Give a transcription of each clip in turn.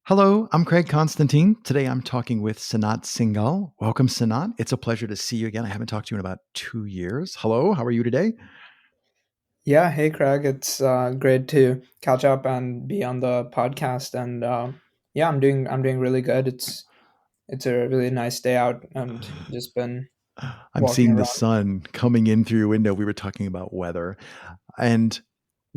Hello, I'm Craig Constantine. Today I'm talking with Sanat Singhal. Welcome, Sanat. It's a pleasure to see you again. I haven't talked to you in about 2 years. Hello, how are you today? Yeah, hey Craig, it's great to catch up and be on the podcast. And yeah, I'm doing really good. It's a really nice day out, and just been I'm walking seeing the around. sun coming in through your window. We were talking about weather. And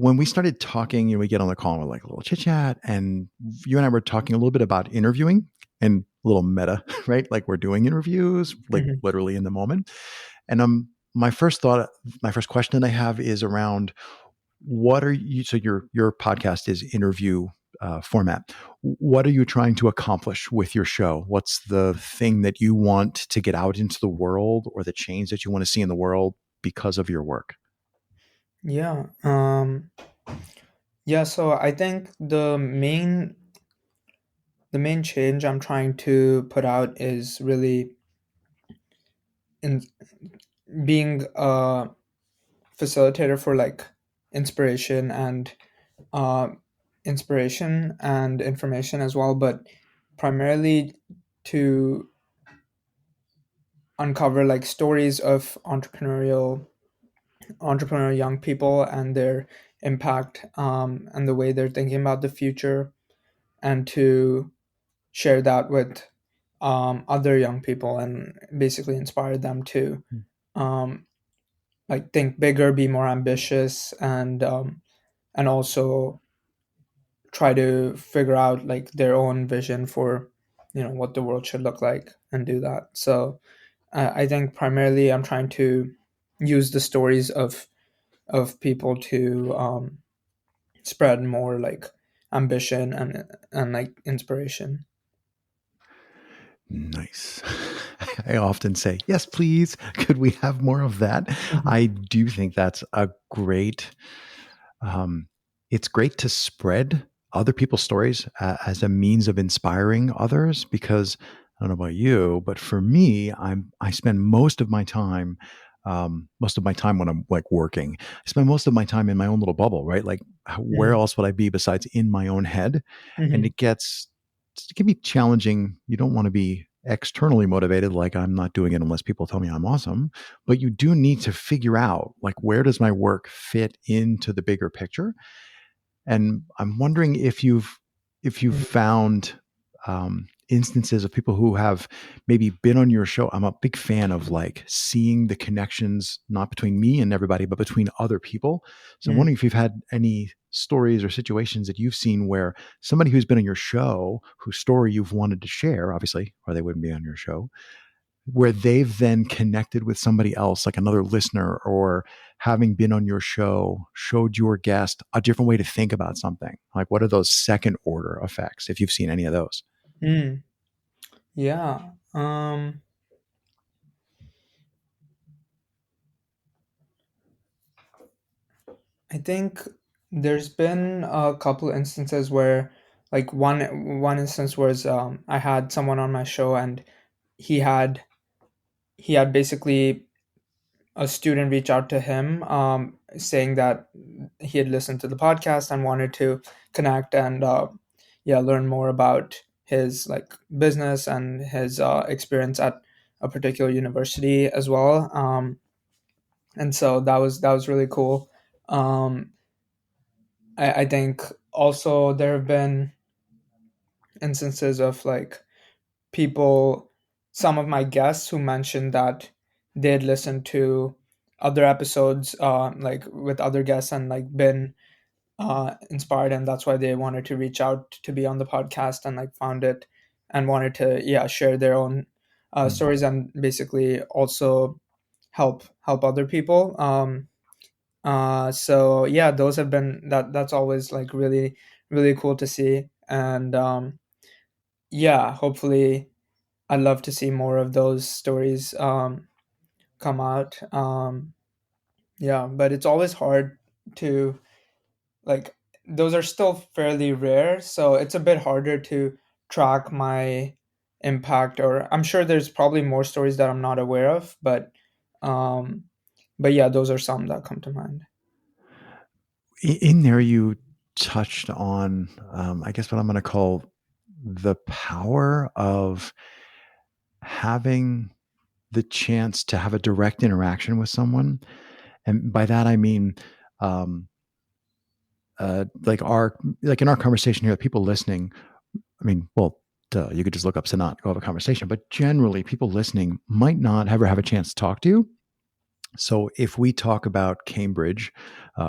when we started talking, we get on the call and we're like a little chit chat. And you and I were talking a little bit about interviewing and a little meta, right? Like we're doing interviews, like Mhm. literally in the moment. And my first thought, my first question I have is around what are you, so your podcast is interview format. What are you trying to accomplish with your show? What's the thing that you want to get out into the world, or the change that you want to see in the world because of your work? Yeah, yeah. So I think the main change I'm trying to put out is really in being a facilitator for like inspiration and uh, inspiration and information as well, but primarily to uncover like stories of entrepreneurial young people and their impact, and the way they're thinking about the future, and to share that with other young people and basically inspire them to um, like think bigger, be more ambitious, and also try to figure out like their own vision for what the world should look like and do that. So I think primarily I'm trying to use the stories of people to spread more like ambition and like inspiration. Nice. I often say, yes, please. Could we have more of that? Mhm. I do think that's a great, um, it's great to spread other people's stories as a means of inspiring others, because I don't know about you, but for me, I spend most of my time when I'm like working, I spend most of my time in my own little bubble, right? Like where Mhm. else would I be besides in my own head? And Mhm. it can be challenging. You don't want to be externally motivated, like I'm not doing it unless people tell me I'm awesome, but you do need to figure out like where does my work fit into the bigger picture. And I'm wondering if you've Mhm. found instances of people who have maybe been on your show. I'm a big fan of like seeing the connections, not between me and everybody, but between other people. So I'm Mhm. wondering if you've had any stories or situations that you've seen where somebody who's been on your show, whose story you've wanted to share, obviously, or they wouldn't be on your show, where they've then connected with somebody else, like another listener, or having been on your show, showed your guest a different way to think about something. Like, what are those second order effects, if you've seen any of those? Mhm. Yeah. I think there's been a couple instances where, like one instance was I had someone on my show, and he had he had basically a student reach out to him, saying that he had listened to the podcast and wanted to connect and yeah, learn more about his like business and his experience at a particular university as well. And so that was really cool. Um, I think also there have been instances of like people, some of my guests who mentioned that they'd listened to other episodes, like with other guests, and like been inspired, and that's why they wanted to reach out to be on the podcast, and like found it and wanted to, yeah, share their own Hmm. stories and basically also help other people. So yeah, those have been that's always like really cool to see. And yeah, hopefully I'd love to see more of those stories come out. Yeah, but it's always hard to like, those are still fairly rare, so it's a bit harder to track my impact. Or I'm sure there's probably more stories that I'm not aware of, um, but yeah, those are some that come to mind. In there, you touched on, I guess, what I'm going to call the power of having the chance to have a direct interaction with someone. And by that, I mean, um, like in our conversation here, people listening, I mean, well, duh, you could just look up Sanat, go have a conversation. But generally, people listening might not ever have a chance to talk to you. So if we talk about Cambridge,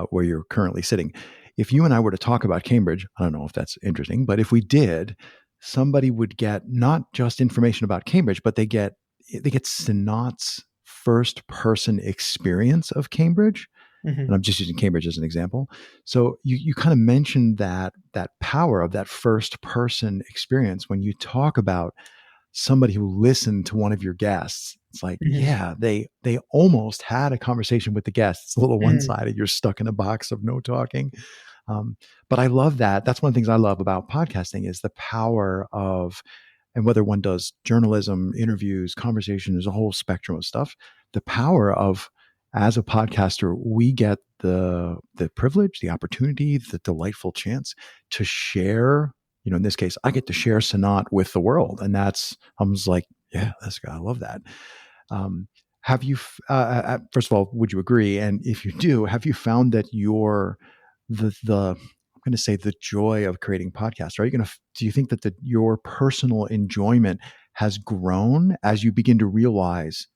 where you're currently sitting, if you and I were to talk about Cambridge, I don't know if that's interesting, but if we did, somebody would get not just information about Cambridge, but they get Sanat's first person experience of Cambridge, and Hmm. I'm just using Cambridge as an example. So you kind of mentioned that power of that first person experience when you talk about somebody who listened to one of your guests. It's like, Hmm. yeah, they almost had a conversation with the guests. It's a little one Hmm. sided. You're stuck in a box of no talking. Um, but I love that. That's one of the things I love about podcasting is the power of, and whether one does journalism, interviews, conversation, there's a whole spectrum of stuff. The power of, as a podcaster, we get the privilege, the opportunity, the delightful chance to share. You know, in this case, I get to share Sanat with the world, and that's I was like, yeah, that's I love that. Um, have you, first of all, would you agree? And if you do, have you found that I'm going to say the joy of creating podcasts? Are you going to, do you think that your personal enjoyment has grown as you begin to realize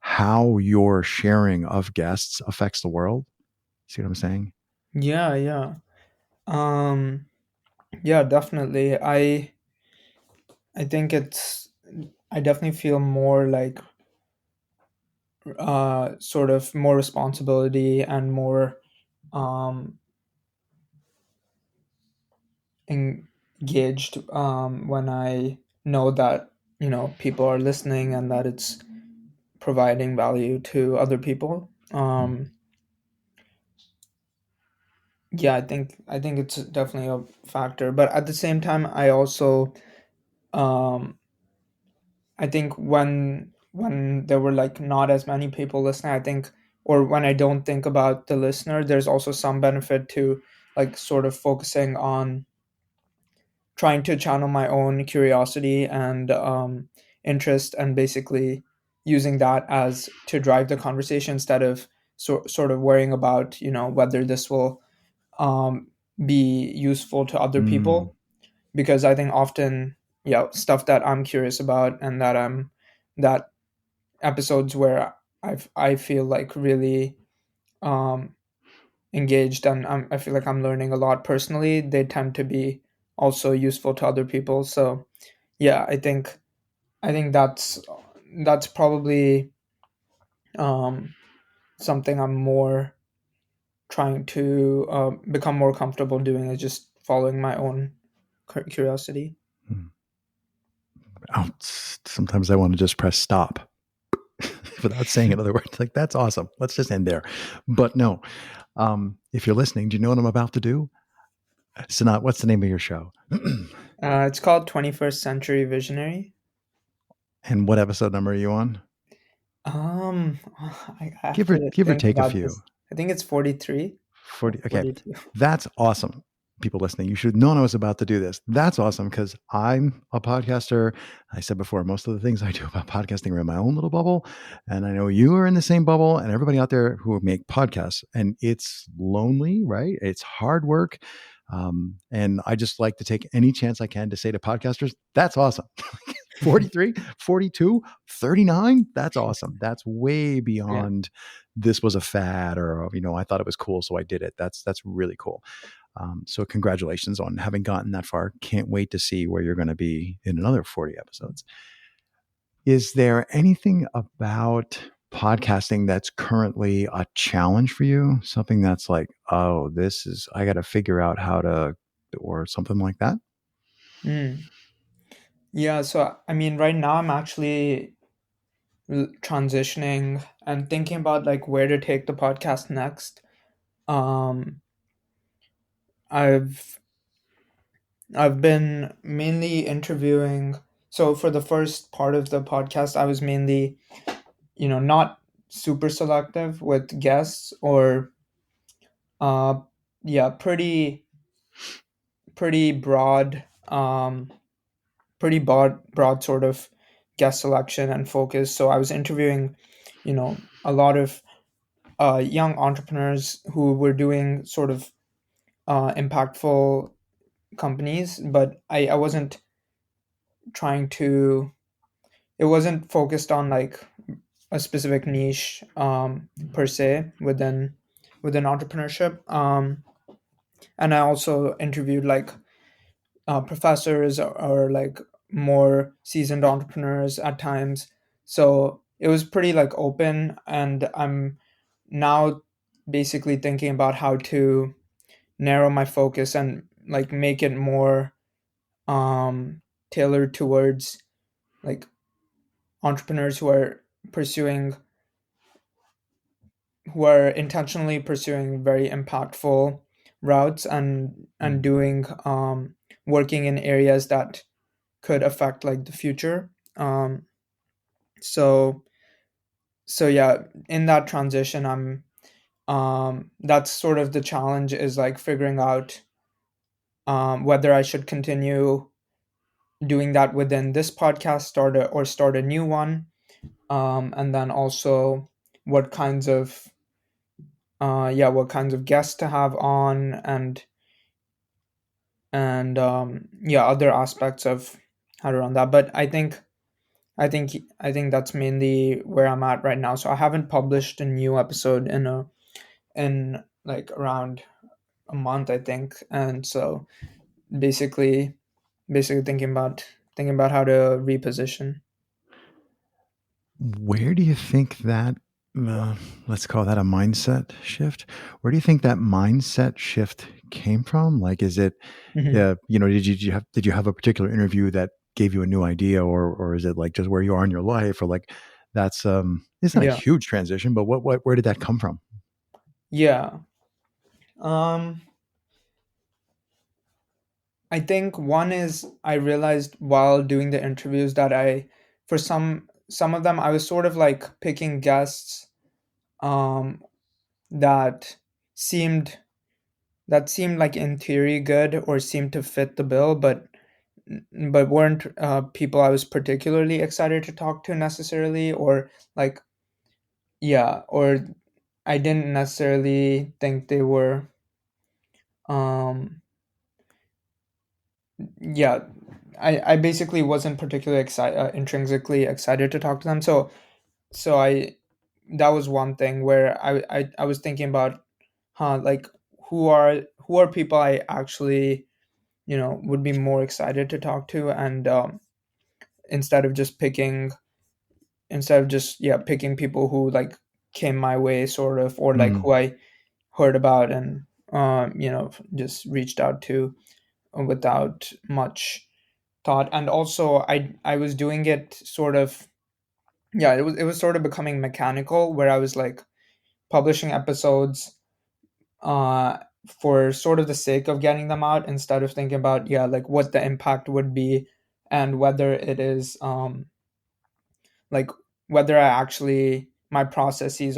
how your sharing of guests affects the world? See what I'm saying? Yeah, yeah. Um, yeah, definitely. I think I definitely feel more like sort of more responsibility and more um engaged when I know that, people are listening and that it's providing value to other people. Mm, Yeah, I think it's definitely a factor, but at the same time, um, I think when there were like not as many people listening, I think, or when I don't think about the listener, there's also some benefit to like sort of focusing on trying to channel my own curiosity and interest, and basically using that as to drive the conversation instead of sort of worrying about whether this will um, be useful to other mm, people, because I think often, yeah, stuff that I'm curious about and that episodes where I feel like really um, engaged, and I feel like I'm learning a lot personally, they tend to be also useful to other people. So yeah, I think that's probably um, something I'm more trying to become more comfortable doing, is just following my own curiosity. mm. Oh, sometimes I want to just press stop without saying another word. Like, that's awesome. Let's just end there. But no, if you're listening, do you know what I'm about to do? Sanat, what's the name of your show? It's called 21st Century Visionary. And what episode number are you on? I have Give or to give or think take a about few. this. I think it's 43 or 40. Okay. 42. That's awesome. People listening, you should have known I was about to do this. That's awesome because I'm a podcaster. I said before, most of the things I do about podcasting are in my own little bubble. And I know you are in the same bubble and everybody out there who make podcasts. And it's lonely, right? It's hard work. And I just like to take any chance I can to say to podcasters, that's awesome. 43, 42, 39. That's awesome. That's way Yeah. beyond this was a fad or, I thought it was cool. So I did it. That's really cool. So congratulations on having gotten that far. Can't wait to see where you're going to be in another 40 episodes. Is there anything about podcasting that's currently a challenge for you? Something that's like, oh, I got to figure out how to, or something like that? Mm. Yeah, so I mean, right now I'm actually transitioning and thinking about like where to take the podcast next. Um, I've I've been mainly interviewing. So for the first part of the podcast, I was mainly, not super selective with guests, or uh, yeah, pretty broad. pretty broad sort of guest selection and focus. So I was interviewing, a lot of young entrepreneurs who were doing sort of impactful companies, but I wasn't trying to. It wasn't focused on like a specific niche per se within entrepreneurship. And I also interviewed like professors or like more seasoned entrepreneurs at times. So it was pretty like open, and I'm now basically thinking about how to narrow my focus and like make it more um, tailored towards like entrepreneurs pursuing who are intentionally pursuing very impactful routes and Mm. doing working in areas that could affect like the future. Um so so yeah, in that transition, I'm that's sort of the challenge, is like figuring out whether I should continue doing that within this podcast, start a new one, and then also what kinds of what kinds of guests to have on, and yeah, other aspects of how to run that. But I think that's mainly where I'm at right now. So I haven't published a new episode in like around a month, I think. And so basically basically thinking about how to reposition. Where do you think that, uh, let's call that a mindset shift? Where do you think that mindset shift came from? Like, is it, Hmm. did you have a particular interview that gave you a new idea, or is it like just where you are in your life, or like that's it's not a Yeah. huge transition, but what where did that come from? Yeah. um I think one is I realized while doing the interviews that for some of them, I was sort of like picking guests um that seemed seemed like in theory good or seemed to fit the bill, but weren't people I was particularly excited to talk to necessarily, or like, yeah, or I didn't necessarily think they were um yeah, I basically wasn't particularly intrinsically excited to talk to them. So I that was one thing where I was thinking about, like, who are people I actually would be more excited to talk to, and instead of just picking instead of just yeah picking people who like came my way sort of, or like Mm, who I heard about and just reached out to without much thought. And also I was doing it sort of, yeah, it was sort of becoming mechanical, where I was like publishing episodes uh for sort of the sake of getting them out, instead of thinking about, yeah, like what the impact would be, and whether it is like whether I actually my processes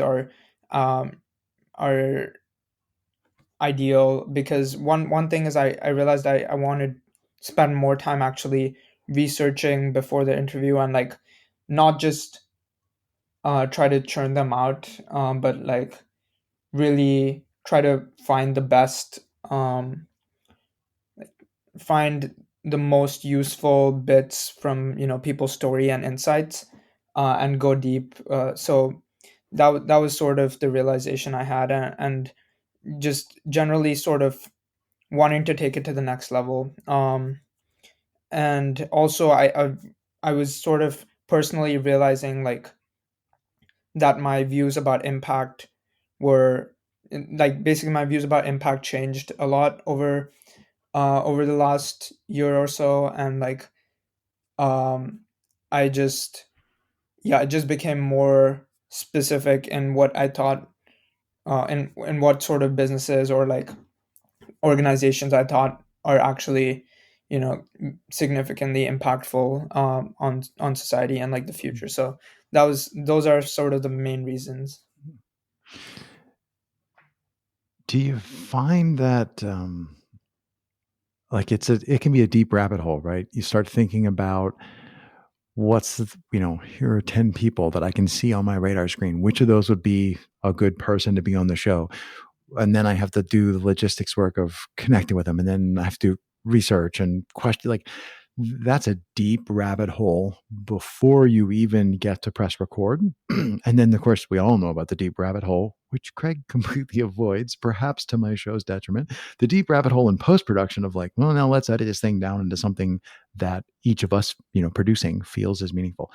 um are ideal. Because one thing is I realized I wanted to spend more time actually researching before the interview, and like not just try to churn them out, but like really try to find the best, find the most useful bits from people's story and insights, and go deep. So that was sort of the realization I had, and just generally sort of wanting to take it to the next level. And also I was sort of personally realizing like that my views about impact were like basically my views about impact changed a lot over the last year or so. And like um I just yeah it just became more specific in what I thought, in what sort of businesses or like organizations I thought are actually significantly impactful, on society and like the future. So those are sort of the main reasons. do you find that like it can be a deep rabbit hole, right? You start thinking about what's the, here are 10 people that I can see on my radar screen. Which of those would be a good person to be on the show? And then I have to do the logistics work of connecting with them, and then I have to do research and question. Like that's a deep rabbit hole before you even get to press record. And then, of course, we all know about the deep rabbit hole, which Craig completely avoids, perhaps to my show's detriment. The deep rabbit hole in post production of like, well, now let's edit this thing down into something that each of us, producing feels is meaningful.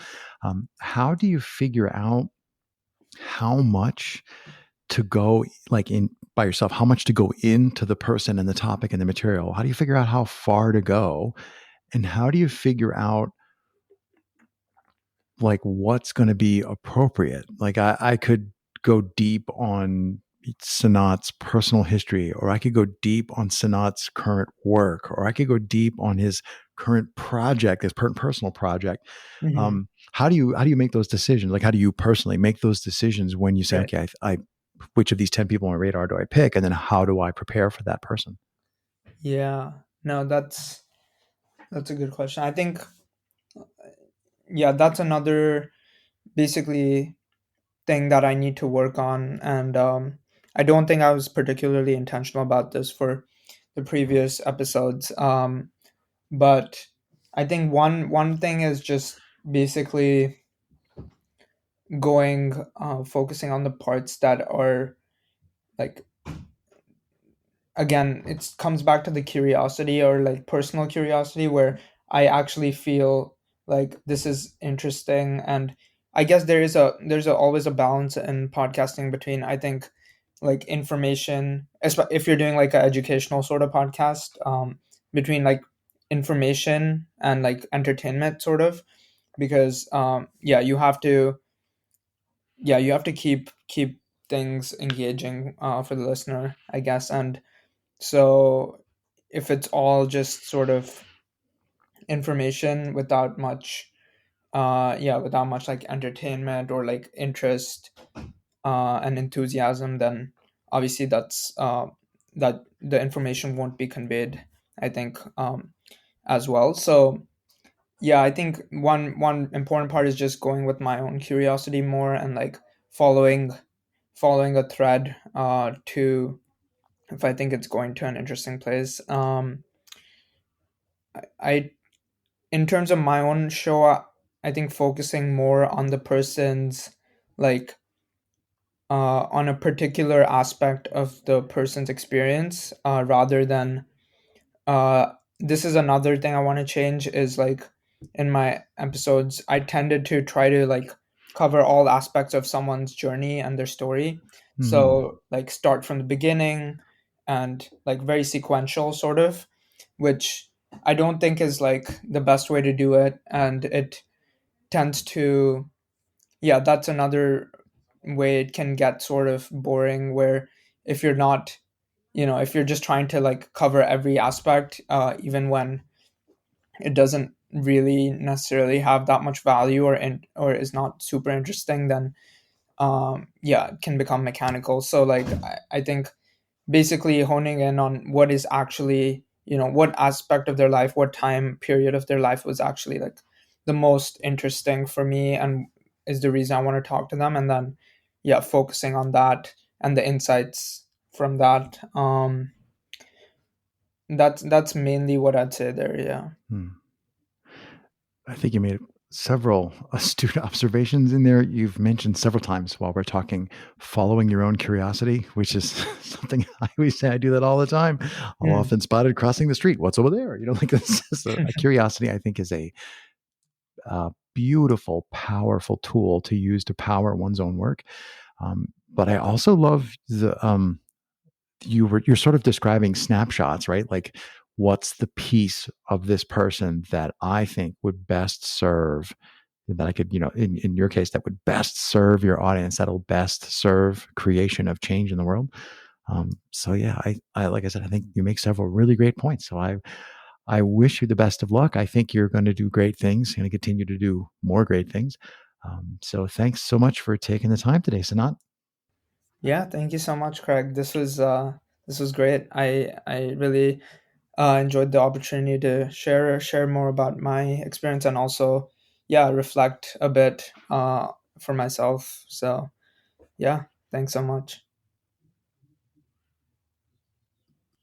How do you figure out how much to go like in by yourself, how much to go into the person and the topic and the material? How do you figure out how far to go? And how do you figure out like what's going to be appropriate? Like I could go deep on Sanat's personal history, or I could go deep on Sanat's current work, or I could go deep on his current project, his personal project. Hmm. How do you make those decisions? Like how do you personally make those decisions when you say, Right. okay, I which of these 10 people on my radar do I pick? And then how do I prepare for that person? Yeah. No, that's a good question. I think, yeah, that's another basically thing that I need to work on. And I don't think I was particularly intentional about this for the previous episodes. But I think one thing is just basically going focusing on the parts that are like, again, it comes back to the curiosity or like personal curiosity where I actually feel like this is interesting. And I guess always a balance in podcasting between, I think, like information, if you're doing like an educational sort of podcast, between like information and like entertainment sort of, because yeah, you have to keep things engaging for the listener, I guess. And so if it's all just sort of information without much, without much like entertainment or like interest and enthusiasm, then obviously that the information won't be conveyed, I think, as well. So yeah, I think one important part is just going with my own curiosity more and like following following a thread to, if I think it's going to an interesting place. I In terms of my own show, I think focusing more on the person's like on a particular aspect of the person's experience rather than uh, this is another thing I want to change is like in my episodes I tended to try to like cover all aspects of someone's journey and their story. Mm-hmm. So like start from the beginning and like very sequential sort of, which I don't think is like the best way to do it. And it tends to, yeah, that's another way it can get sort of boring where if you're not, if you're just trying to like cover every aspect, even when it doesn't really necessarily have that much value or is not super interesting, then yeah, it can become mechanical. So like I think basically honing in on what is actually, what aspect of their life, what time period of their life was actually like the most interesting for me and is the reason I want to talk to them. And then yeah, focusing on that and the insights from that. That's mainly what I'd say there. Yeah. Hmm. I think you made several astute observations in there. You've mentioned several times while we're talking, following your own curiosity, which is something I always say I do that all the time. I'll Mm. often spotted crossing the street. What's over there? Like this is a curiosity. I think is a beautiful, powerful tool to use to power one's own work. But I also love you're sort of describing snapshots, right? Like what's the piece of this person that I think would best serve that I could, in your case, that would best serve your audience, that'll best serve creation of change in the world. So yeah, like I said, I think you make several really great points. So I wish you the best of luck. I think you're going to do great things, going to continue to do more great things. So thanks so much for taking the time today, Sanat. Yeah, thank you so much, Craig. This was great. I really enjoyed the opportunity to share more about my experience, and also, yeah, reflect a bit for myself. So, yeah, thanks so much.